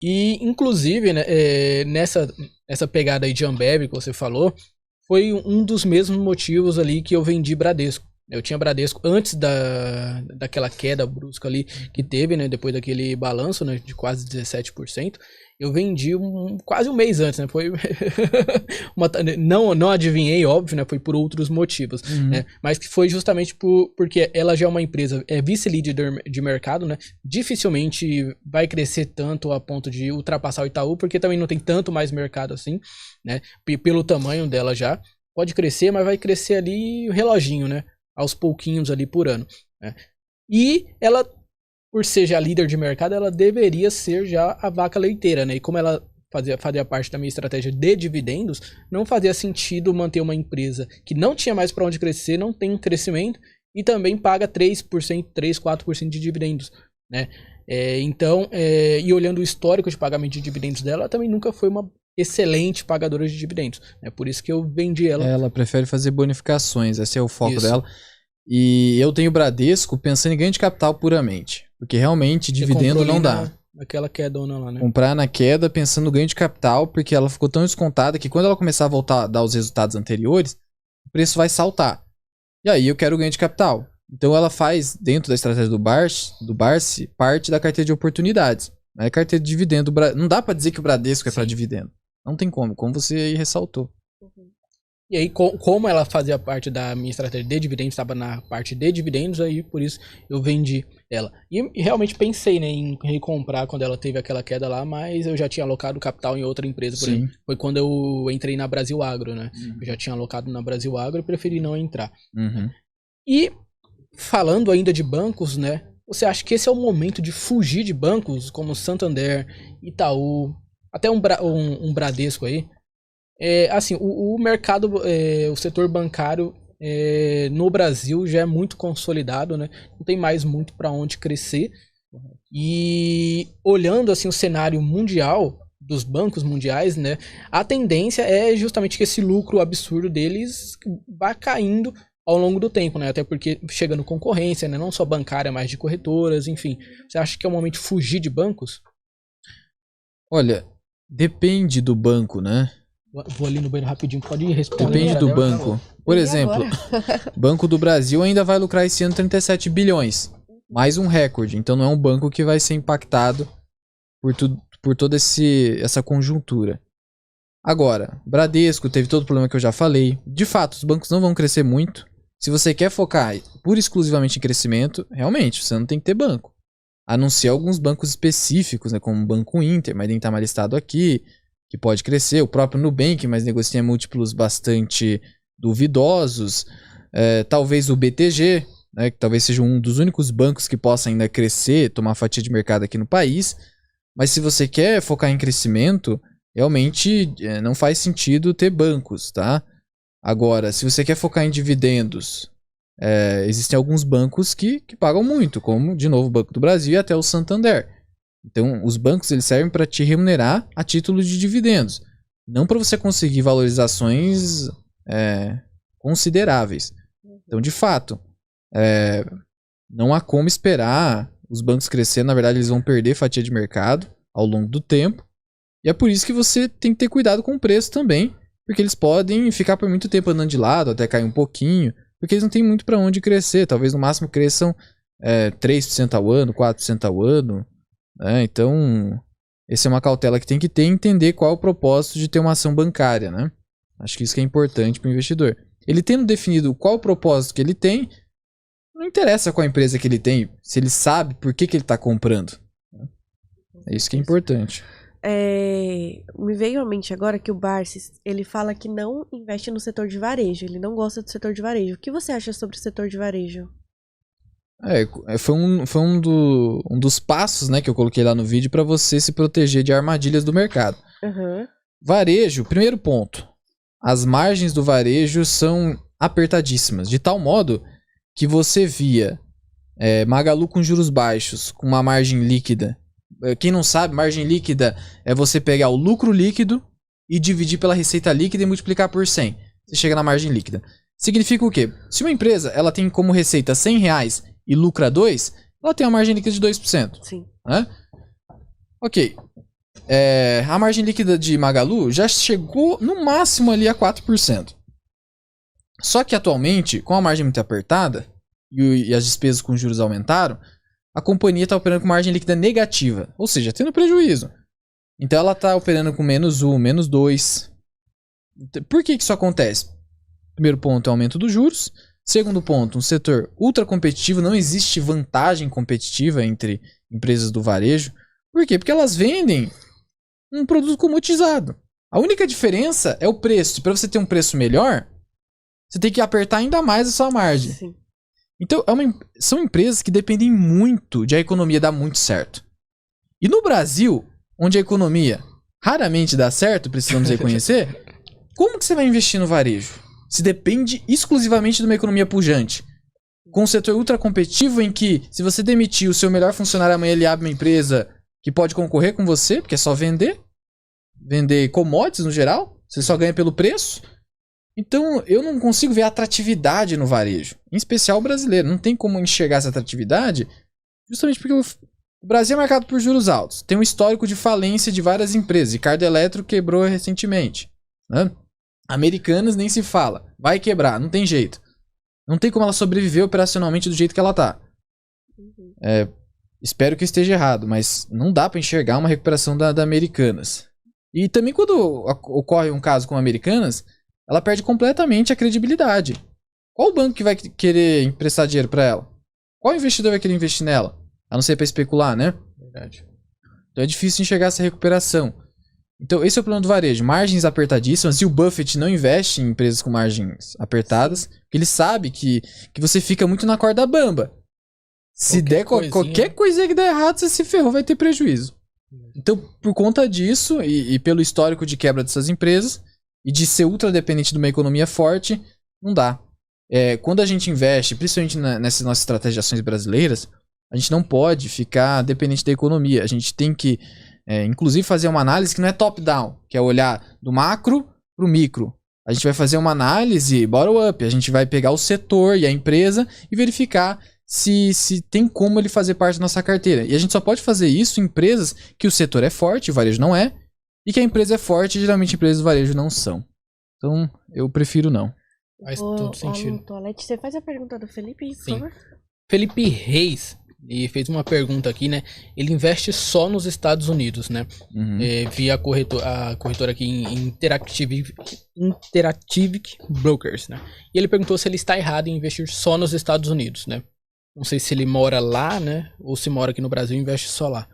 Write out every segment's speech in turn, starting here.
E, inclusive, né, nessa pegada aí de Ambev que você falou, foi um dos mesmos motivos ali que eu vendi Bradesco. Eu tinha Bradesco antes daquela queda brusca ali que teve, né? Depois daquele balanço, né, de quase 17%. Eu vendi quase um mês antes, né? Foi não adivinhei, óbvio, né? Foi por outros motivos, né? Mas que foi justamente porque ela já é uma empresa, é vice-líder de mercado, né? Dificilmente vai crescer tanto a ponto de ultrapassar o Itaú, porque também não tem tanto mais mercado assim, né? Pelo tamanho dela já. Pode crescer, mas vai crescer ali o reloginho, né? Aos pouquinhos ali por ano, né? E ela, por ser já líder de mercado, ela deveria ser já a vaca leiteira, né? E como ela fazia parte da minha estratégia de dividendos, não fazia sentido manter uma empresa que não tinha mais para onde crescer, não tem crescimento e também paga 3%, 3, 4% de dividendos, né? Então, e olhando o histórico de pagamento de dividendos dela, ela também nunca foi uma excelente pagadora de dividendos. É por isso que eu vendi ela. Ela prefere fazer bonificações, esse é o foco Isso. dela. E eu tenho Bradesco pensando em ganho de capital puramente. Porque realmente dividendo não dá. Naquela quedona lá, né? Comprar na queda pensando no ganho de capital, porque ela ficou tão descontada que quando ela começar a voltar a dar os resultados anteriores, o preço vai saltar. E aí eu quero ganho de capital. Então ela faz, dentro da estratégia do Barsi, parte da carteira de oportunidades. Não é carteira de dividendo. Não dá pra dizer que o Bradesco é para dividendo. Não tem como você aí ressaltou. E aí, como ela fazia parte da minha estratégia de dividendos, estava na parte de dividendos, aí por isso eu vendi ela. E realmente pensei, né, em recomprar quando ela teve aquela queda lá, mas eu já tinha alocado capital em outra empresa. Por exemplo. Foi quando eu entrei na Brasil Agro, né? Eu já tinha alocado na Brasil Agro e preferi não entrar. E falando ainda de bancos, né? Você acha que esse é o momento de fugir de bancos como Santander, Itaú, até um Bradesco aí? Assim, o mercado, o setor bancário no Brasil já é muito consolidado, né? Não tem mais muito para onde crescer. E olhando assim o cenário mundial dos bancos mundiais, né? A tendência é justamente que esse lucro absurdo deles vá caindo ao longo do tempo, né? Até porque chegando concorrência, né? Não só bancária, mas de corretoras, enfim. Você acha que é o momento de fugir de bancos? Olha, depende do banco, né? Vou ali no banheiro rapidinho, pode responder. Depende do banco. Por exemplo, Banco do Brasil ainda vai lucrar esse ano 37 bilhões. Mais um recorde. Então não é um banco que vai ser impactado por toda essa conjuntura. Agora, Bradesco teve todo o problema que eu já falei. De fato, os bancos não vão crescer muito. Se você quer focar pura e exclusivamente em crescimento, realmente, você não tem que ter banco. A não ser alguns bancos específicos, né, como o Banco Inter, mas nem está mais listado aqui, que pode crescer, o próprio Nubank, mas negocia múltiplos bastante duvidosos, talvez o BTG, né, que talvez seja um dos únicos bancos que possa ainda crescer, tomar fatia de mercado aqui no país, mas se você quer focar em crescimento, realmente não faz sentido ter bancos, tá? Agora, se você quer focar em dividendos, existem alguns bancos que pagam muito, como, de novo, o Banco do Brasil e até o Santander. Então, os bancos eles servem para te remunerar a título de dividendos, não para você conseguir valorizações consideráveis. Então, de fato, não há como esperar os bancos crescer. Na verdade, eles vão perder fatia de mercado ao longo do tempo. E é por isso que você tem que ter cuidado com o preço também, porque eles podem ficar por muito tempo andando de lado, até cair um pouquinho, porque eles não têm muito para onde crescer. Talvez no máximo cresçam 3% ao ano, 4% ao ano. Então, essa é uma cautela que tem que ter e entender qual é o propósito de ter uma ação bancária, né? Acho que isso que é importante para o investidor. Ele tendo definido qual o propósito que ele tem, não interessa qual empresa que ele tem, se ele sabe por que ele está comprando. É isso que é importante. Me veio à mente agora que o Barsi, ele fala que não investe no setor de varejo, ele não gosta do setor de varejo. O que você acha sobre o setor de varejo? Foi um dos passos, né, que eu coloquei lá no vídeo para você se proteger de armadilhas do mercado. Varejo, primeiro ponto. As margens do varejo são apertadíssimas, de tal modo que você via Magalu com juros baixos, com uma margem líquida. Quem não sabe, margem líquida é você pegar o lucro líquido e dividir pela receita líquida e multiplicar por 100. Você chega na margem líquida. Significa o quê? Se uma empresa ela tem como receita R$100 e lucra 2, ela tem uma margem líquida de 2%. Sim. Né? Ok. A margem líquida de Magalu já chegou no máximo ali a 4%. Só que atualmente, com a margem muito apertada e as despesas com juros aumentaram, a companhia está operando com margem líquida negativa, ou seja, tendo prejuízo. Então ela está operando com -1, -2. Por que isso acontece? Primeiro ponto é o aumento dos juros. Segundo ponto, um setor ultra competitivo, não existe vantagem competitiva entre empresas do varejo. Por quê? Porque elas vendem um produto comoditizado. A única diferença é o preço. Para você ter um preço melhor, você tem que apertar ainda mais a sua margem. Sim. Então, são empresas que dependem muito de a economia dar muito certo. E no Brasil, onde a economia raramente dá certo, precisamos reconhecer, como que você vai investir no varejo? Se depende exclusivamente de uma economia pujante. Com um setor ultra competitivo em que, se você demitir o seu melhor funcionário amanhã, ele abre uma empresa que pode concorrer com você, porque é só vender commodities no geral, você só ganha pelo preço. Então, eu não consigo ver atratividade no varejo, em especial o brasileiro. Não tem como enxergar essa atratividade, justamente porque o Brasil é marcado por juros altos. Tem um histórico de falência de várias empresas. Ricardo Eletro quebrou recentemente, né? Americanas nem se fala. Vai quebrar, não tem jeito. Não tem como ela sobreviver operacionalmente do jeito que ela tá. Espero que eu esteja errado, mas não dá pra enxergar uma recuperação da Americanas. E também quando ocorre um caso com Americanas, ela perde completamente a credibilidade. Qual banco que vai querer emprestar dinheiro pra ela? Qual investidor vai querer investir nela? A não ser pra especular, né? Verdade. Então é difícil enxergar essa recuperação. Então esse é o problema do varejo. Margens apertadíssimas. E o Buffett não investe em empresas com margens apertadas. Porque ele sabe que você fica muito na corda bamba. Se der qualquer coisinha que der errado, você se ferrou, vai ter prejuízo. Então, por conta disso, e pelo histórico de quebra dessas empresas, e de ser ultra dependente de uma economia forte, não dá. Quando a gente investe, principalmente nessas nossas estratégias de ações brasileiras, a gente não pode ficar dependente da economia. A gente tem que, inclusive, fazer uma análise que não é top-down, que é olhar do macro para o micro. A gente vai fazer uma análise bottom-up. A gente vai pegar o setor e a empresa e verificar se tem como ele fazer parte da nossa carteira. E a gente só pode fazer isso em empresas que o setor é forte, o varejo não é, e que a empresa é forte, e geralmente empresas do varejo não são. Então, eu prefiro não. Faz todo sentido. Toalete, você faz a pergunta do Felipe, por favor? Felipe Reis, ele fez uma pergunta aqui, né? Ele investe só nos Estados Unidos, né? Uhum. Via a corretora aqui em Interactive Brokers, né? E ele perguntou se ele está errado em investir só nos Estados Unidos, né? Não sei se ele mora lá, né? Ou se mora aqui no Brasil e investe só lá.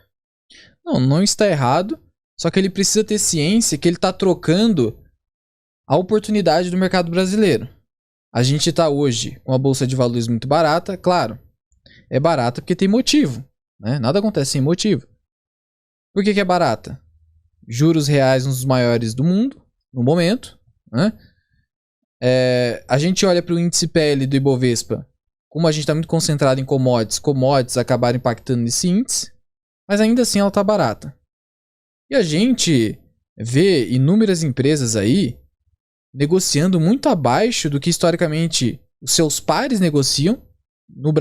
Não está errado. Só que ele precisa ter ciência que ele está trocando a oportunidade do mercado brasileiro. A gente está hoje com a bolsa de valores muito barata, claro. É barata porque tem motivo, né? Nada acontece sem motivo. Por que é barata? Juros reais, um dos maiores do mundo, no momento, né? A gente olha para o índice PL do Ibovespa. Como a gente está muito concentrado em commodities acabaram impactando nesse índice, mas ainda assim ela está barata. E a gente vê inúmeras empresas aí negociando muito abaixo do que historicamente os seus pares negociam no Brasil.